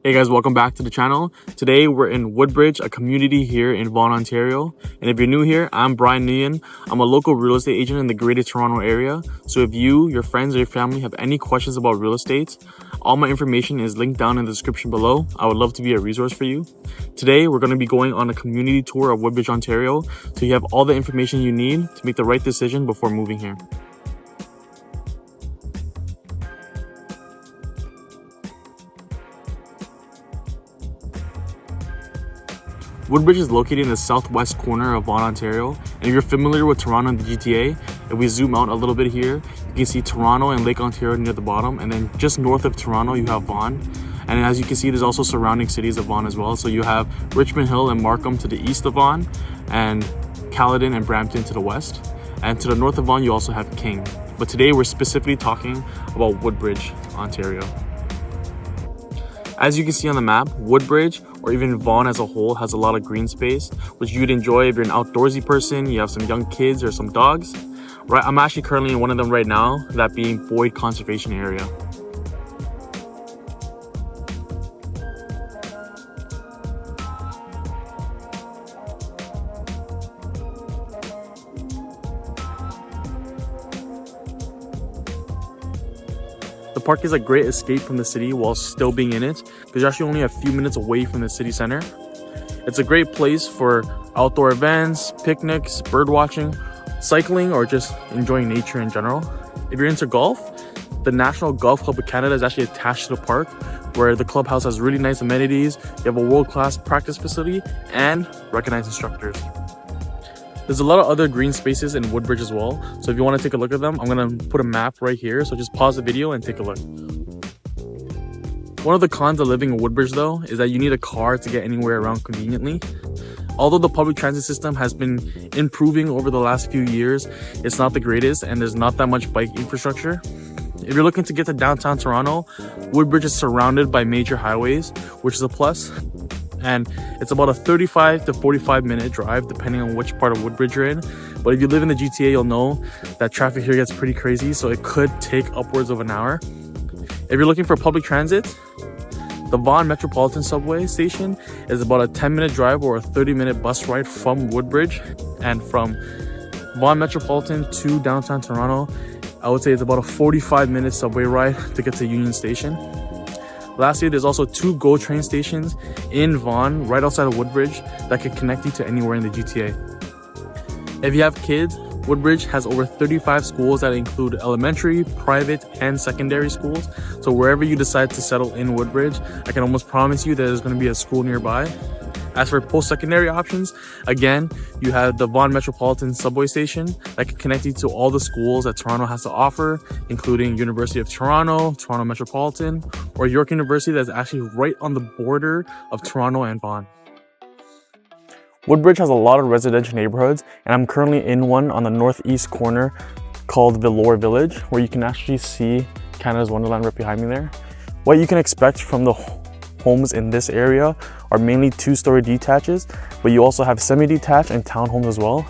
Hey guys, welcome back to the channel. Today we're in Woodbridge, a community here in Vaughan, Ontario. And if you're new here, I'm Bryan Nguyen. I'm a local real estate agent in the Greater Toronto area. So if you, your friends, or your family have any questions about real estate, all my information is linked down in the description below. I would love to be a resource for you. Today we're going to be going on a community tour of Woodbridge, Ontario, so you have all the information you need to make the right decision before moving here. Woodbridge is located in the southwest corner of Vaughan, Ontario. And if you're familiar with Toronto and the GTA, if we zoom out a little bit here, you can see Toronto and Lake Ontario near the bottom. And then just north of Toronto, you have Vaughan. And as you can see, there's also surrounding cities of Vaughan as well. So you have Richmond Hill and Markham to the east of Vaughan, and Caledon and Brampton to the west. And to the north of Vaughan, you also have King. But today we're specifically talking about Woodbridge, Ontario. As you can see on the map, Woodbridge, or even Vaughan as a whole, has a lot of green space, which you'd enjoy if you're an outdoorsy person, you have some young kids or some dogs. Right, I'm actually currently in one of them right now, that being Boyd Conservation Area. The park is a great escape from the city while still being in it, because you're actually only a few minutes away from the city center. It's a great place for outdoor events, picnics, bird watching, cycling, or just enjoying nature in general. If you're into golf, the National Golf Club of Canada is actually attached to the park, where the clubhouse has really nice amenities. You have a world-class practice facility and recognized instructors. There's a lot of other green spaces in Woodbridge as well, so if you want to take a look at them, I'm going to put a map right here, so just pause the video and take a look. One of the cons of living in Woodbridge though is that you need a car to get anywhere around conveniently. Although the public transit system has been improving over the last few years, it's not the greatest and there's not that much bike infrastructure. If you're looking to get to downtown Toronto, Woodbridge is surrounded by major highways, which is a plus. And it's about a 35 to 45 minute drive depending on which part of Woodbridge you're in. But if you live in the GTA, you'll know that traffic here gets pretty crazy, so it could take upwards of an hour. If you're looking for public transit, the Vaughan Metropolitan Subway station is about a 10-minute drive or a 30-minute bus ride from Woodbridge. And from Vaughan Metropolitan to downtown Toronto, I would say it's about a 45-minute subway ride to get to Union Station. Lastly, there's also 2 GO train stations in Vaughan, right outside of Woodbridge, that can connect you to anywhere in the GTA. If you have kids, Woodbridge has over 35 schools that include elementary, private, and secondary schools. So wherever you decide to settle in Woodbridge, I can almost promise you that there's going to be a school nearby. As for post-secondary options, again, you have the Vaughan Metropolitan Subway Station that can connect you to all the schools that Toronto has to offer, including University of Toronto, Toronto Metropolitan, or York University that's actually right on the border of Toronto and Vaughan. Woodbridge has a lot of residential neighborhoods, and I'm currently in one on the northeast corner called Vellore Village, where you can actually see Canada's Wonderland right behind me there. What you can expect from the homes in this area are mainly 2-story detaches, but you also have semi-detached and townhomes as well.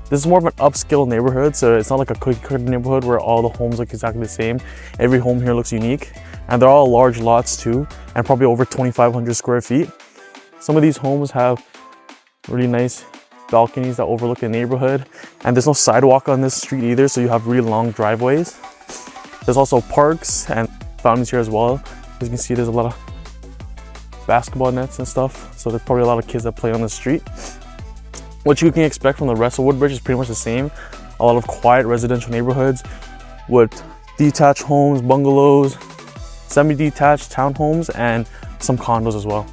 This is more of an upscale neighborhood, so it's not like a cookie-cutter neighborhood where all the homes look exactly the same. Every home here looks unique, and they're all large lots too, and probably over 2,500 square feet. Some of these homes have really nice balconies that overlook the neighborhood, and there's no sidewalk on this street either, so you have really long driveways. There's also parks and fountains here as well. As you can see, there's a lot of basketball nets and stuff, so there's probably a lot of kids that play on the street. What you can expect from the rest of Woodbridge is pretty much the same. A lot of quiet residential neighborhoods with detached homes, bungalows, semi-detached townhomes, and some condos as well.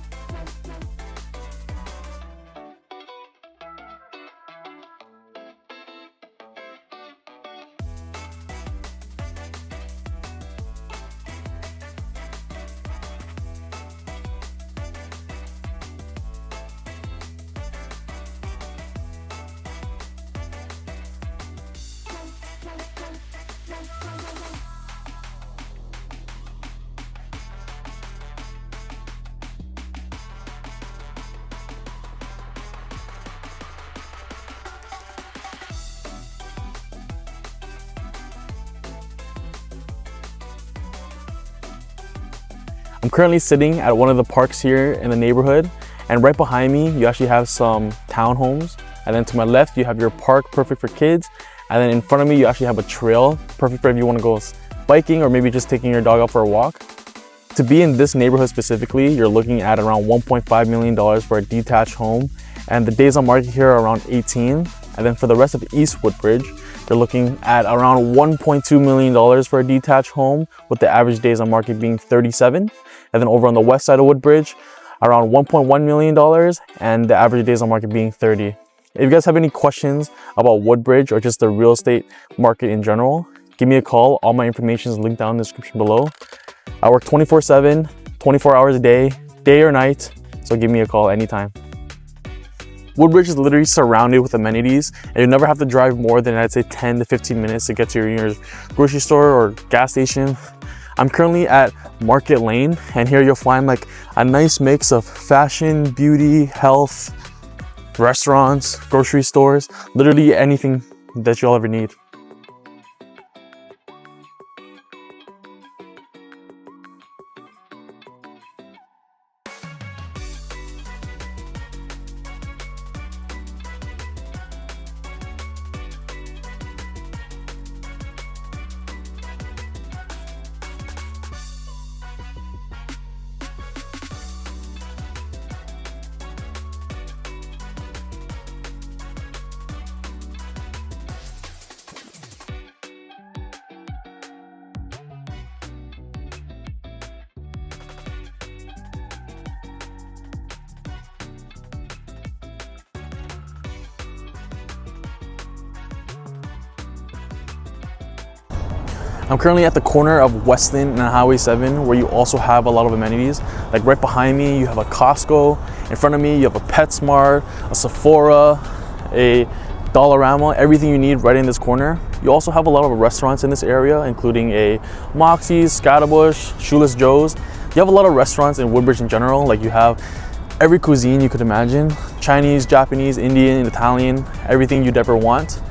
currently sitting at one of the parks here in the neighborhood, and right behind me you actually have some townhomes, and then to my left you have your park, perfect for kids, and then in front of me you actually have a trail, perfect for if you want to go biking or maybe just taking your dog out for a walk. To be in this neighborhood specifically, you're looking at around $1.5 million for a detached home, and the days on market here are around 18. And then for the rest of East Woodbridge, you're looking at around $1.2 million for a detached home, with the average days on market being 37. And then over on the west side of Woodbridge, around $1.1 million, and the average days on market being 30. If you guys have any questions about Woodbridge or just the real estate market in general, give me a call. All my information is linked down in the description below. I work 24/7, 24 hours a day or night, so give me a call anytime. Woodbridge is literally surrounded with amenities, and you'll never have to drive more than, I'd say, 10 to 15 minutes to get to your grocery store or gas station. I'm currently at Market Lane, and here you'll find like a nice mix of fashion, beauty, health, restaurants, grocery stores, literally anything that you'll ever need. I'm currently at the corner of Weston and Highway 7, where you also have a lot of amenities. Like right behind me, you have a Costco. In front of me, you have a PetSmart, a Sephora, a Dollarama, everything you need right in this corner. You also have a lot of restaurants in this area, including a Moxie's, Scatterbush, Shoeless Joe's. You have a lot of restaurants in Woodbridge in general. Like you have every cuisine you could imagine: Chinese, Japanese, Indian, Italian, everything you'd ever want.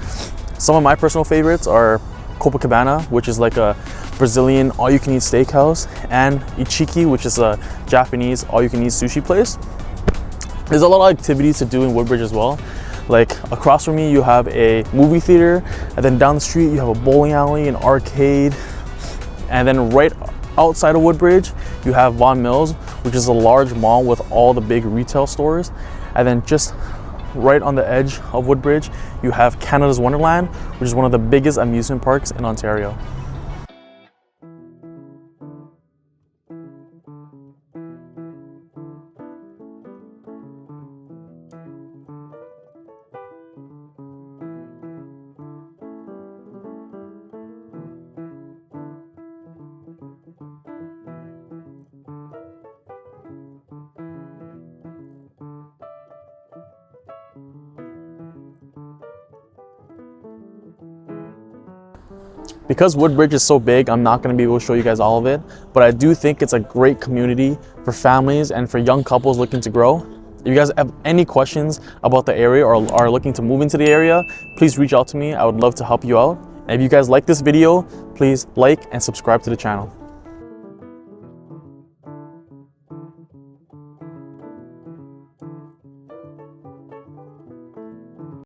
Some of my personal favorites are Copacabana, which is like a Brazilian all-you-can-eat steakhouse, and Ichiki, which is a Japanese all-you-can-eat sushi place. There's a lot of activities to do in Woodbridge as well. Like across from me, you have a movie theater, and then down the street, you have a bowling alley, an arcade, and then right outside of Woodbridge, you have Vaughan Mills, which is a large mall with all the big retail stores, and then just right on the edge of Woodbridge, you have Canada's Wonderland, which is one of the biggest amusement parks in Ontario. Because Woodbridge is so big, I'm not going to be able to show you guys all of it, but I do think it's a great community for families and for young couples looking to grow. If you guys have any questions about the area or are looking to move into the area, please reach out to me. I would love to help you out. And if you guys like this video, please like and subscribe to the channel.